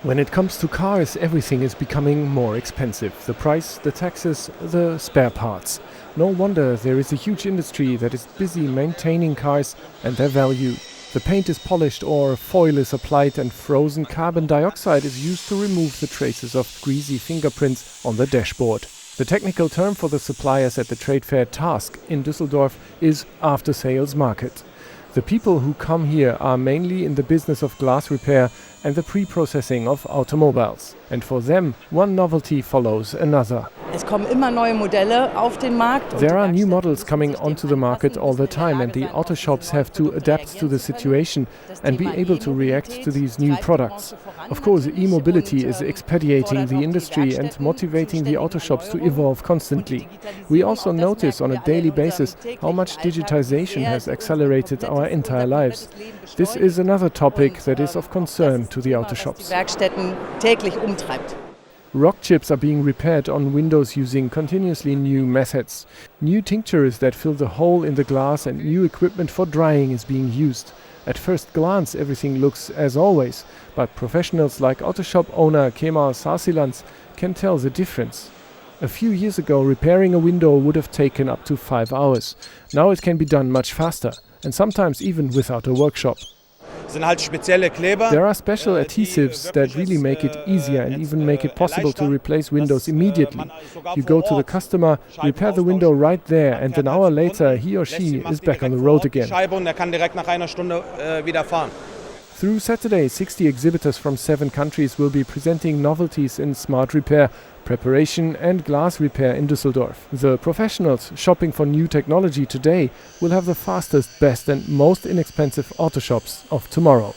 When it comes to cars, everything is becoming more expensive. The price, the taxes, the spare parts. No wonder there is a huge industry that is busy maintaining cars and their value. The paint is polished or foil is applied and frozen carbon dioxide is used to remove the traces of greasy fingerprints on the dashboard. The technical term for the suppliers at the trade fair tasc in Düsseldorf is after-sales market. The people who come here are mainly in the business of glass repair and the pre-processing of automobiles. And for them, one novelty follows another. There are new models coming onto the market all the time, and the Autoshops have to adapt to the situation and be able to react to these new products. Of course, e-mobility is expediting the industry and motivating the Autoshops to evolve constantly. We also notice on a daily basis how much digitization has accelerated our entire lives. This is another topic that is of concern to the Autoshops. Rock chips are being repaired on windows using continuously new methods. New tinctures that fill the hole in the glass and new equipment for drying is being used. At first glance everything looks as always, but professionals like Autoshop owner Kemal Sarsilans can tell the difference. A few years ago repairing a window would have taken up to 5 hours. Now it can be done much faster, and sometimes even without a workshop. There are special adhesives that really make it easier and even make it possible to replace windows immediately. You go to the customer, repair the window right there, and an hour later he or she is back on the road again. Through Saturday, 60 exhibitors from 7 countries will be presenting novelties in smart repair, preparation and glass repair in Düsseldorf. The professionals shopping for new technology today will have the fastest, best and most inexpensive Autoshops of tomorrow.